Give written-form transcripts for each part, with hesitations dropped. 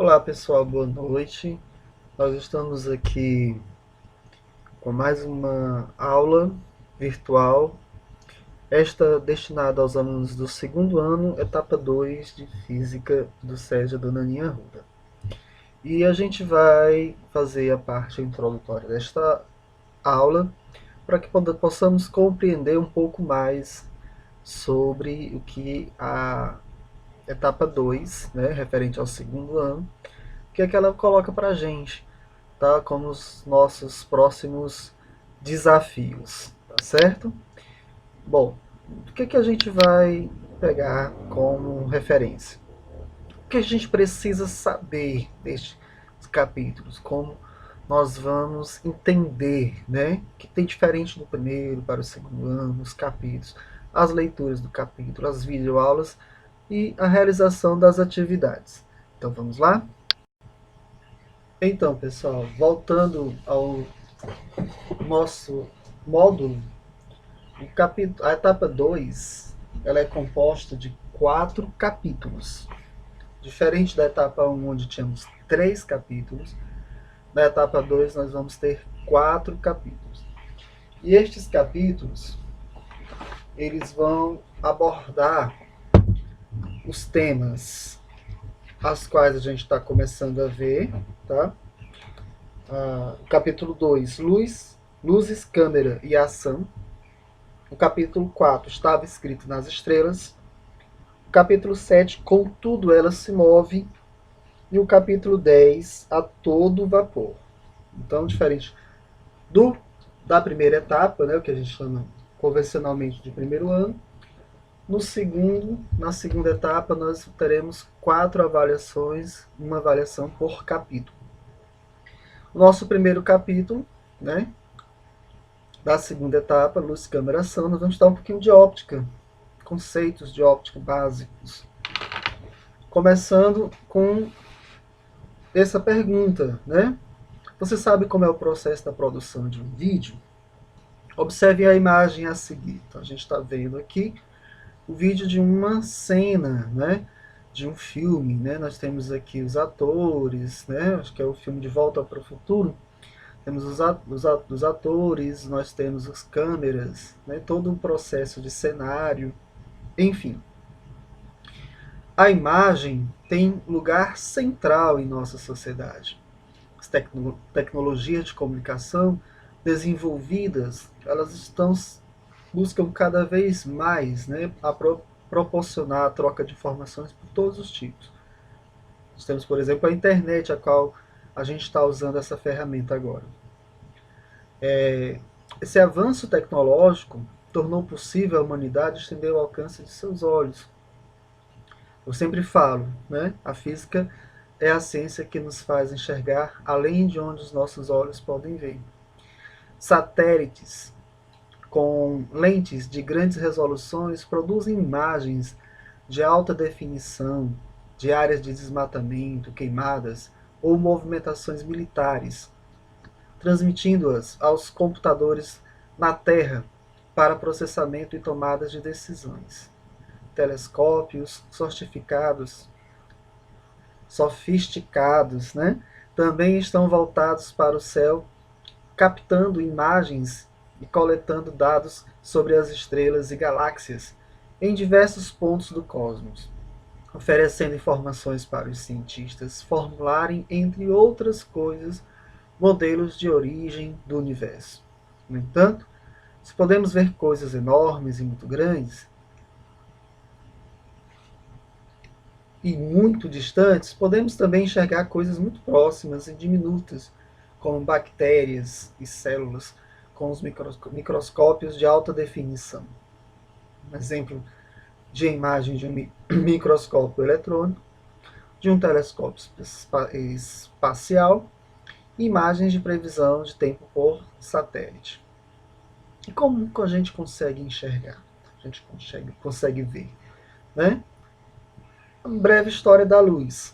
Olá pessoal, boa noite. Nós estamos aqui com mais uma aula virtual, esta destinada aos alunos do segundo ano, etapa 2 de Física do SESI Dona Aninha Arruda. E a gente vai fazer a parte introdutória desta aula para que possamos compreender um pouco mais sobre o que a etapa 2, né, referente ao segundo ano, o que é que ela coloca para a gente, tá? Como os nossos próximos desafios, tá certo? Bom, o que a gente vai pegar como referência? O que a gente precisa saber destes capítulos? Como nós vamos entender, né? O que tem diferente do primeiro para o segundo ano, os capítulos, as leituras do capítulo, as videoaulas e a realização das atividades. Então vamos lá? Então, pessoal, voltando ao nosso módulo, a etapa 2 ela é composta de 4 capítulos. Diferente da etapa 1, onde tínhamos 3 capítulos, na etapa 2 nós vamos ter 4 capítulos. E estes capítulos, eles vão abordar os temas as quais a gente está começando a ver, tá? Capítulo 2, luzes, câmera e ação. O capítulo 4, estava escrito nas estrelas. O capítulo 7, contudo ela se move. E o capítulo 10, a todo vapor. Então, diferente da primeira etapa, né, o que a gente chama convencionalmente de primeiro ano, na segunda etapa, nós teremos 4 avaliações, uma avaliação por capítulo. O nosso primeiro capítulo, né, da segunda etapa, luz, câmera, ação, nós vamos estudar um pouquinho de óptica, conceitos de óptica básicos. Começando com essa pergunta, né? Você sabe como é o processo da produção de um vídeo? Observe a imagem a seguir. Então, a gente está vendo aqui o vídeo de uma cena, né? De um filme, né? Nós temos aqui os atores, né? Acho que é o filme De Volta para o Futuro. Temos os atores, nós temos as câmeras, né? Todo um processo de cenário, enfim. A imagem tem lugar central em nossa sociedade. As tecnologias de comunicação desenvolvidas, buscam cada vez mais, né, proporcionar a troca de informações por todos os tipos. Nós temos, por exemplo, a internet, a qual a gente está usando essa ferramenta agora. Esse avanço tecnológico tornou possível a humanidade estender o alcance de seus olhos. Eu sempre falo, né, a física é a ciência que nos faz enxergar além de onde os nossos olhos podem ver. Satélites com lentes de grandes resoluções produzem imagens de alta definição de áreas de desmatamento, queimadas ou movimentações militares, transmitindo-as aos computadores na Terra para processamento e tomadas de decisões. Telescópios sofisticados, né, também estão voltados para o céu, captando imagens e coletando dados sobre as estrelas e galáxias em diversos pontos do cosmos, oferecendo informações para os cientistas formularem, entre outras coisas, modelos de origem do universo. No entanto, se podemos ver coisas enormes e muito grandes, e muito distantes, podemos também enxergar coisas muito próximas e diminutas, como bactérias e células, com os microscópios de alta definição. Um exemplo de imagem de um microscópio eletrônico, de um telescópio espacial, e imagens de previsão de tempo por satélite. E como a gente consegue enxergar? A gente consegue ver, né? Uma breve história da luz.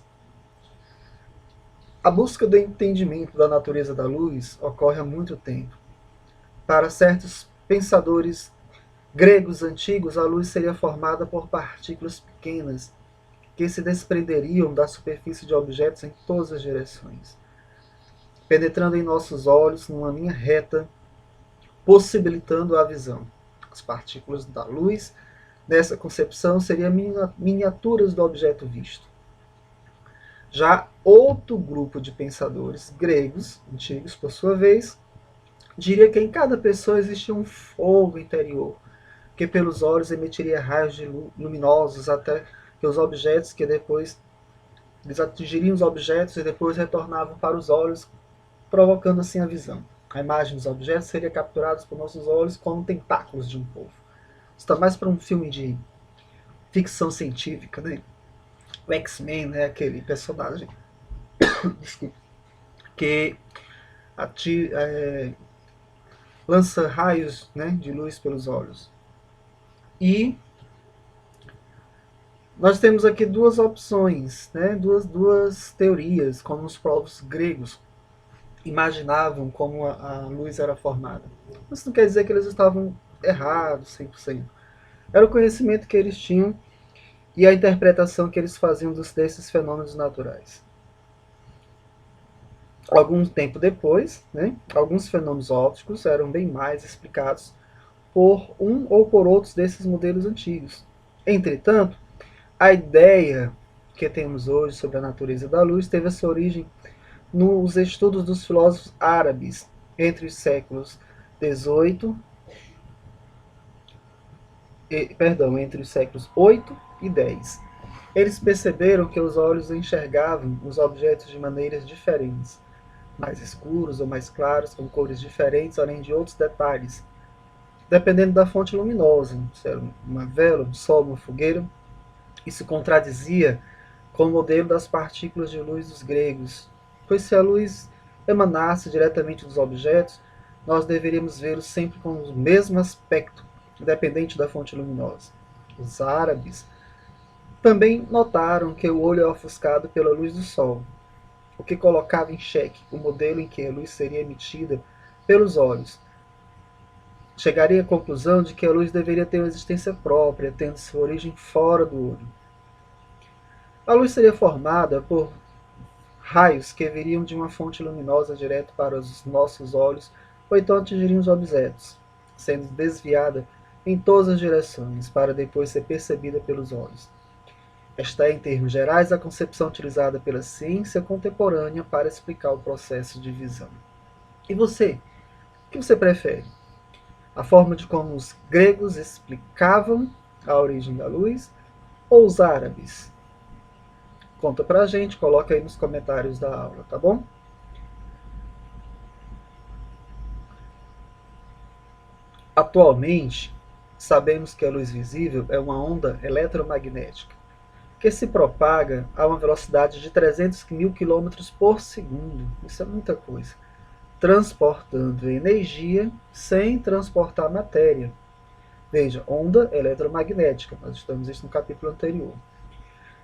A busca do entendimento da natureza da luz ocorre há muito tempo. Para certos pensadores gregos antigos, a luz seria formada por partículas pequenas que se desprenderiam da superfície de objetos em todas as direções, penetrando em nossos olhos numa linha reta, possibilitando a visão. As partículas da luz, nessa concepção, seriam miniaturas do objeto visto. Já outro grupo de pensadores gregos, antigos por sua vez, diria que em cada pessoa existia um fogo interior, que pelos olhos emitiria raios luminosos até que os objetos que depois eles atingiriam os objetos e depois retornavam para os olhos, provocando assim a visão. A imagem dos objetos seria capturada por nossos olhos como tentáculos de um povo. Está mais para um filme de ficção científica, né? O X-Men, né? Aquele personagem que lança raios, né, de luz pelos olhos. E nós temos aqui duas opções, né, duas teorias, como os povos gregos imaginavam como a luz era formada. Isso não quer dizer que eles estavam errados 100%. Era o conhecimento que eles tinham e a interpretação que eles faziam desses fenômenos naturais. Algum tempo depois, né, alguns fenômenos ópticos eram bem mais explicados por um ou por outros desses modelos antigos. Entretanto, a ideia que temos hoje sobre a natureza da luz teve a sua origem nos estudos dos filósofos árabes entre os séculos entre os séculos 8 e 10. Eles perceberam que os olhos enxergavam os objetos de maneiras diferentes, mais escuros ou mais claros, com cores diferentes, além de outros detalhes, dependendo da fonte luminosa, se era uma vela, um sol, uma fogueira. Isso contradizia com o modelo das partículas de luz dos gregos, pois se a luz emanasse diretamente dos objetos, nós deveríamos vê-los sempre com o mesmo aspecto, independente da fonte luminosa. Os árabes também notaram que o olho é ofuscado pela luz do sol, o que colocava em xeque o modelo em que a luz seria emitida pelos olhos. Chegaria à conclusão de que a luz deveria ter uma existência própria, tendo sua origem fora do olho. A luz seria formada por raios que viriam de uma fonte luminosa direto para os nossos olhos, ou então atingiriam os objetos, sendo desviada em todas as direções, para depois ser percebida pelos olhos. Esta é, em termos gerais, a concepção utilizada pela ciência contemporânea para explicar o processo de visão. E você? O que você prefere? A forma de como os gregos explicavam a origem da luz ou os árabes? Conta pra gente, coloca aí nos comentários da aula, tá bom? Atualmente, sabemos que a luz visível é uma onda eletromagnética que se propaga a uma velocidade de 300 mil km por segundo. Isso é muita coisa. Transportando energia sem transportar matéria. Veja, onda eletromagnética. Nós estamos isso no capítulo anterior.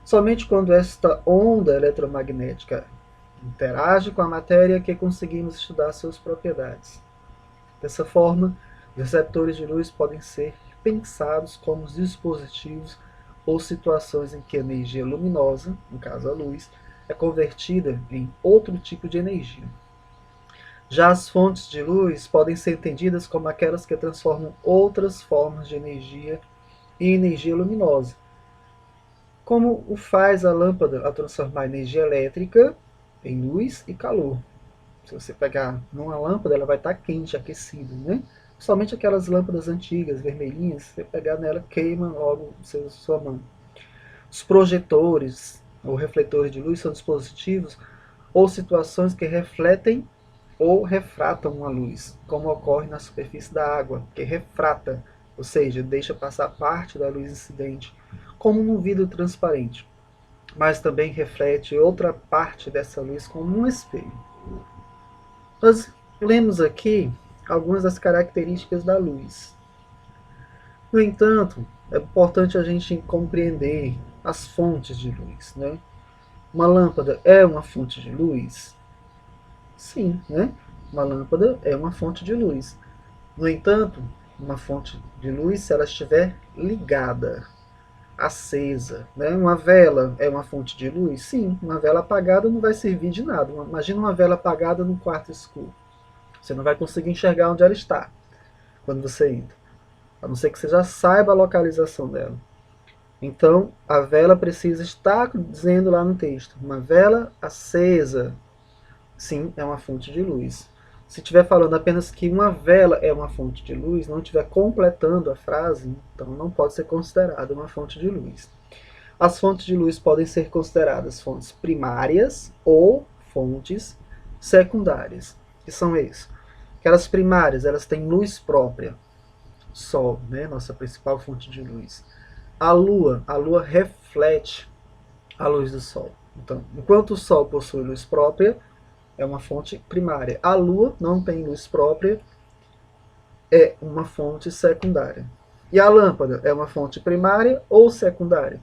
Somente quando esta onda eletromagnética interage com a matéria que conseguimos estudar suas propriedades. Dessa forma, os receptores de luz podem ser pensados como dispositivos ou situações em que a energia luminosa, no caso a luz, é convertida em outro tipo de energia. Já as fontes de luz podem ser entendidas como aquelas que transformam outras formas de energia em energia luminosa, como o faz a lâmpada a transformar energia elétrica em luz e calor. Se você pegar numa lâmpada, ela vai estar quente, aquecida, né? Somente aquelas lâmpadas antigas, vermelhinhas, se você pegar nela, queima logo sua mão. Os projetores ou refletores de luz são dispositivos ou situações que refletem ou refratam uma luz, como ocorre na superfície da água, que refrata, ou seja, deixa passar parte da luz incidente, como num vidro transparente, mas também reflete outra parte dessa luz como um espelho. Nós lemos aqui algumas das características da luz. No entanto, é importante a gente compreender as fontes de luz, né? Uma lâmpada é uma fonte de luz? Sim, né? Uma lâmpada é uma fonte de luz. No entanto, uma fonte de luz, se ela estiver ligada. acesa, né? Uma vela é uma fonte de luz? Sim, uma vela apagada não vai servir de nada. Imagina uma vela apagada num quarto escuro. Você não vai conseguir enxergar onde ela está quando você entra, a não ser que você já saiba a localização dela. Então, a vela precisa estar dizendo lá no texto, uma vela acesa. Sim, é uma fonte de luz. Se estiver falando apenas que uma vela é uma fonte de luz, não estiver completando a frase, então não pode ser considerada uma fonte de luz. As fontes de luz podem ser consideradas fontes primárias ou fontes secundárias. Que são isso? Aquelas primárias, elas têm luz própria. Sol, né? Nossa principal fonte de luz. A Lua reflete a luz do Sol. Então, enquanto o Sol possui luz própria, é uma fonte primária. A Lua não tem luz própria, é uma fonte secundária. E a lâmpada é uma fonte primária ou secundária?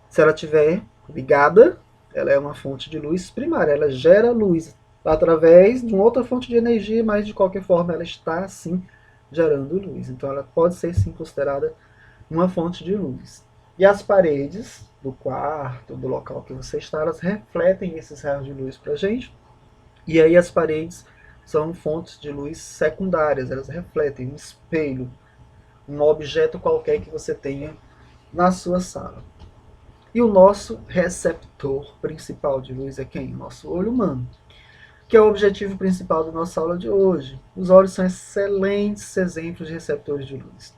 Se ela estiver ligada, ela é uma fonte de luz primária. Ela gera luz através de uma outra fonte de energia, mas de qualquer forma ela está sim gerando luz. Então ela pode ser sim considerada uma fonte de luz. E as paredes do quarto, do local que você está, elas refletem esses raios de luz para a gente. E aí as paredes são fontes de luz secundárias, elas refletem um espelho, um objeto qualquer que você tenha na sua sala. E o nosso receptor principal de luz é quem? Nosso olho humano, que é o objetivo principal da nossa aula de hoje. Os olhos são excelentes exemplos de receptores de luz.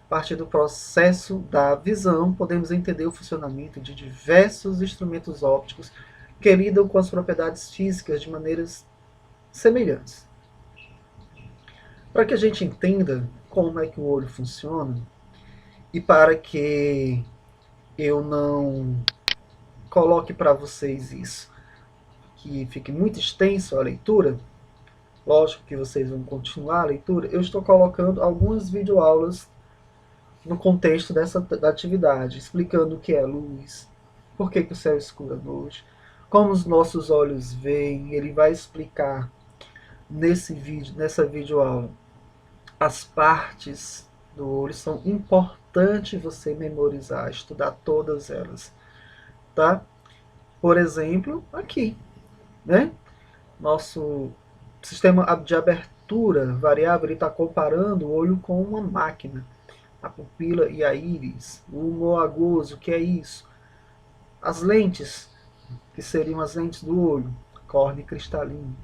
A partir do processo da visão, podemos entender o funcionamento de diversos instrumentos ópticos que lidam com as propriedades físicas de maneiras semelhantes. Para que a gente entenda como é que o olho funciona e para que eu não coloque para vocês isso, que fique muito extenso a leitura, lógico que vocês vão continuar a leitura, eu estou colocando algumas videoaulas no contexto da atividade, explicando o que é luz, por que o céu é escuro à noite, como os nossos olhos veem. Ele vai explicar nessa videoaula as partes do olho. São importantes você memorizar, estudar todas elas, tá? Por exemplo, aqui, né? Nosso sistema de abertura variável, ele está comparando o olho com uma máquina. A pupila e a íris, o humor agudo, o que é isso? As lentes, que seriam as lentes do olho, córnea cristalina.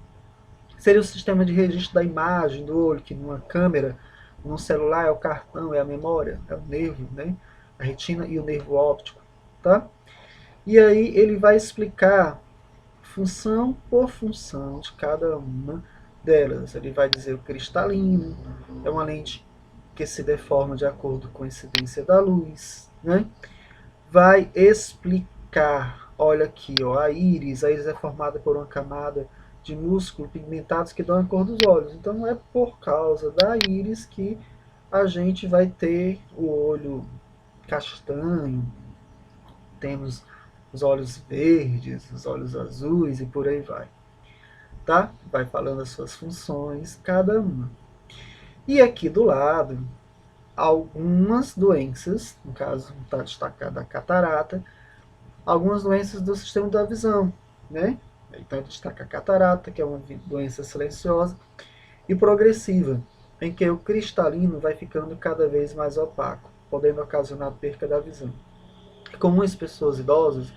Seria o sistema de registro da imagem do olho, que numa câmera, num celular é o cartão, é a memória, é o nervo, né? A retina e o nervo óptico, tá? E aí ele vai explicar função por função de cada uma delas. Ele vai dizer o cristalino é uma lente que se deforma de acordo com a incidência da luz, né? Vai explicar, olha aqui, ó, a íris é formada por uma camada de músculos pigmentados que dão a cor dos olhos. Então é por causa da íris que a gente vai ter o olho castanho, temos os olhos verdes, os olhos azuis e por aí vai. Tá? Vai falando as suas funções, cada uma. E aqui do lado, algumas doenças, no caso está destacada a catarata, algumas doenças do sistema da visão, né? Então destaca a catarata, que é uma doença silenciosa e progressiva, em que o cristalino vai ficando cada vez mais opaco, podendo ocasionar perca da visão. Com muitas pessoas idosas,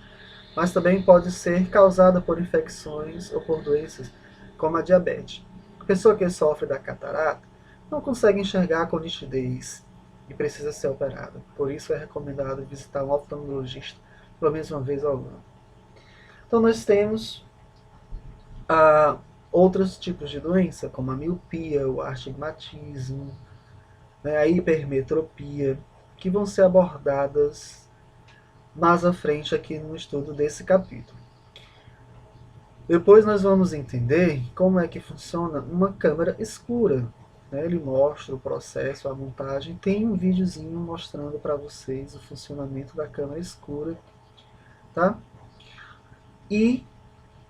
mas também pode ser causada por infecções ou por doenças como a diabetes. A pessoa que sofre da catarata não consegue enxergar com nitidez e precisa ser operada. Por isso é recomendado visitar um oftalmologista pelo menos uma vez ao ano. Então nós temos outros tipos de doença, como a miopia, o astigmatismo, né, a hipermetropia, que vão ser abordadas mais à frente aqui no estudo desse capítulo. Depois nós vamos entender como é que funciona uma câmera escura. Né? Ele mostra o processo, a montagem. Tem um videozinho mostrando para vocês o funcionamento da câmera escura. Tá? E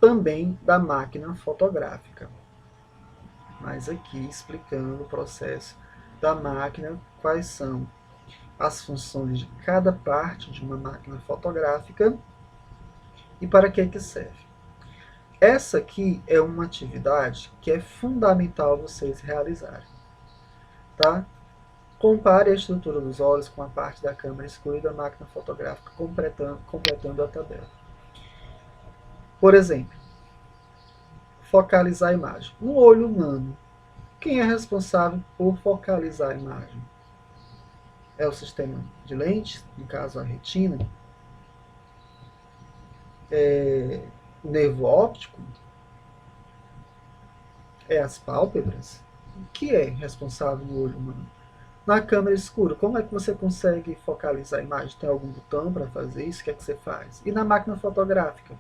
também da máquina fotográfica. Mas aqui explicando o processo da máquina, quais são as funções de cada parte de uma máquina fotográfica e para que serve. Essa aqui é uma atividade que é fundamental vocês realizarem. Tá? Compare a estrutura dos olhos com a parte da câmera escura e da máquina fotográfica, completando a tabela. Por exemplo, focalizar a imagem. No olho humano, quem é responsável por focalizar a imagem? É o sistema de lentes, no caso a retina, o nervo óptico, é as pálpebras. O que é responsável no olho humano? Na câmera escura, como é que você consegue focalizar a imagem? Tem algum botão para fazer isso? O que é que você faz? E na máquina fotográfica?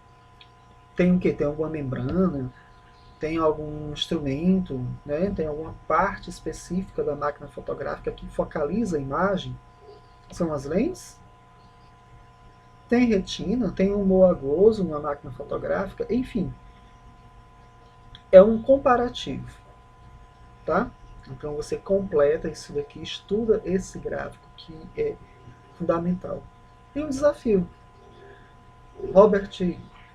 Tem o quê? Tem alguma membrana? Tem algum instrumento? Né? Tem alguma parte específica da máquina fotográfica que focaliza a imagem? São as lentes? Tem retina? Tem humor agoso na máquina fotográfica? Enfim, é um comparativo. Tá? Então você completa isso daqui, estuda esse gráfico que é fundamental. E um desafio. Robert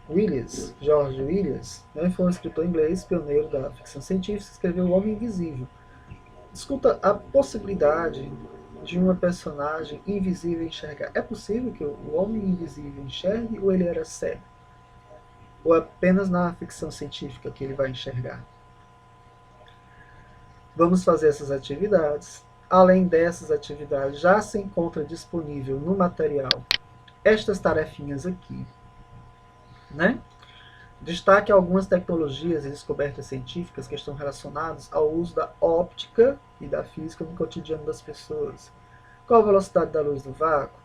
Williams, George Williams, né, foi um escritor inglês, pioneiro da ficção científica, escreveu O Homem Invisível. Escuta a possibilidade de uma personagem invisível enxergar. É possível que o Homem Invisível enxergue ou ele era cego? Ou apenas na ficção científica que ele vai enxergar? Vamos fazer essas atividades. Além dessas atividades, já se encontra disponível no material estas tarefinhas aqui, né? Destaque algumas tecnologias e descobertas científicas que estão relacionadas ao uso da óptica e da física no cotidiano das pessoas. Qual a velocidade da luz no vácuo?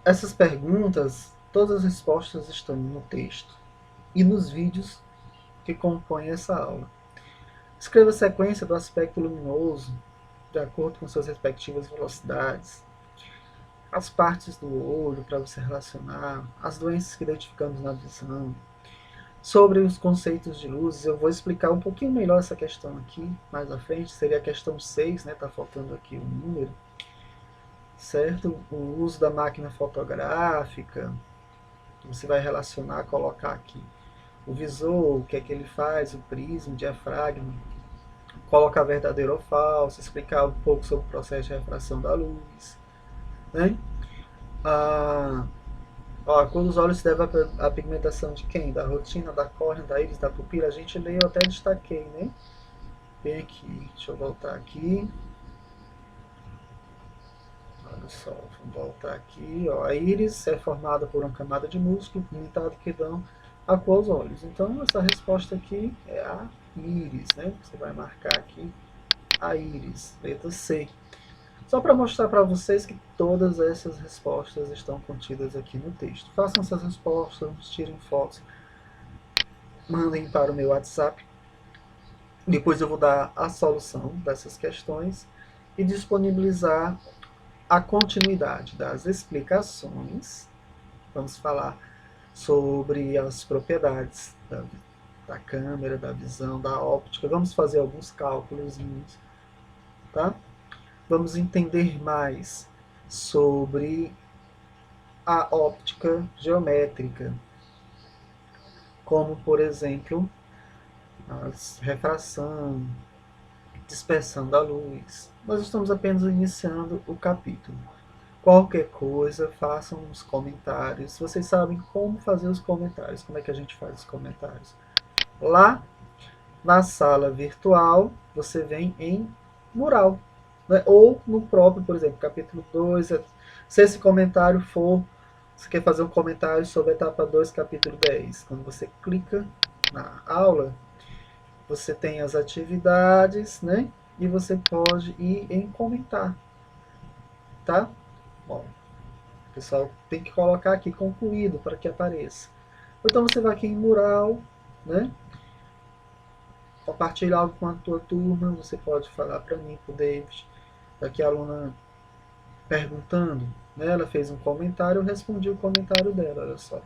Essas perguntas, todas as respostas estão no texto e nos vídeos que compõem essa aula. Escreva a sequência do aspecto luminoso de acordo com suas respectivas velocidades. As partes do olho para você relacionar, as doenças que identificamos na visão. Sobre os conceitos de luzes, eu vou explicar um pouquinho melhor essa questão aqui, mais à frente, seria a questão 6, né? Tá faltando aqui um número, certo? O uso da máquina fotográfica, você vai relacionar, colocar aqui o visor, o que é que ele faz, o prisma, o diafragma, colocar verdadeiro ou falso, explicar um pouco sobre o processo de refração da luz, né? A cor dos olhos se deve à pigmentação de quem? Da rotina, da córnea, da íris, da pupila. A gente leu, eu até destaquei, né? Bem aqui, deixa eu voltar aqui. Olha só, vamos voltar aqui. Ó. A íris é formada por uma camada de músculo pigmentado que dão a cor aos olhos. Então, essa resposta aqui é a íris, né? Você vai marcar aqui a íris, letra C. Só para mostrar para vocês que todas essas respostas estão contidas aqui no texto. Façam essas respostas, tirem fotos, mandem para o meu WhatsApp. Depois eu vou dar a solução dessas questões e disponibilizar a continuidade das explicações. Vamos falar sobre as propriedades da câmera, da visão, da óptica. Vamos fazer alguns cálculos, tá? Vamos entender mais sobre a óptica geométrica, como, por exemplo, a refração, dispersão da luz. Nós estamos apenas iniciando o capítulo. Qualquer coisa, façam os comentários. Vocês sabem como fazer os comentários. Como é que a gente faz os comentários? Lá na sala virtual, você vem em mural. Né? Ou no próprio, por exemplo, capítulo 2. Se esse comentário for, você quer fazer um comentário sobre a etapa 2, capítulo 10. Quando você clica na aula, você tem as atividades, né? E você pode ir em comentar, tá? Bom, o pessoal tem que colocar aqui concluído para que apareça. Então você vai aqui em mural, né? Compartilha algo com a tua turma, você pode falar para mim, para o David, daqui a aluna perguntando, né? Ela fez um comentário, eu respondi o comentário dela, olha só.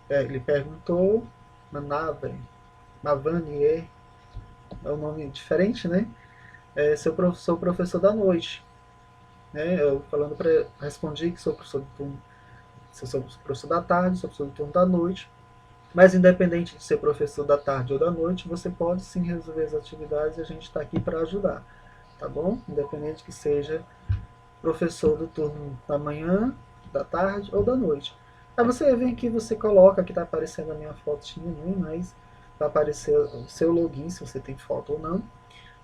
Ele perguntou, Mavanier, é um nome diferente, né? sou professor da noite, né? Eu respondi que sou professor do turno, se eu sou professor da tarde, sou professor do turno da noite, mas independente de ser professor da tarde ou da noite, você pode sim resolver as atividades e a gente está aqui para ajudar, tá bom? Independente que seja professor do turno da manhã, da tarde ou da noite. Aí você vem aqui, você coloca, aqui está aparecendo a minha fotinha, né? Mas vai aparecer o seu login, se você tem foto ou não.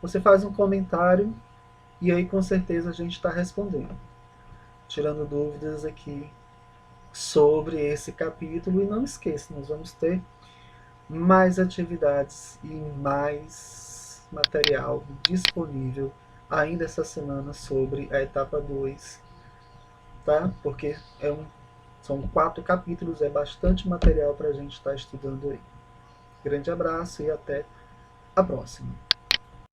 Você faz um comentário e aí com certeza a gente está respondendo, tirando dúvidas aqui sobre esse capítulo. E não esqueça, nós vamos ter mais atividades e mais material disponível ainda essa semana sobre a etapa 2, tá? Porque são 4 capítulos, é bastante material para a gente estar estudando aí. Grande abraço e até a próxima.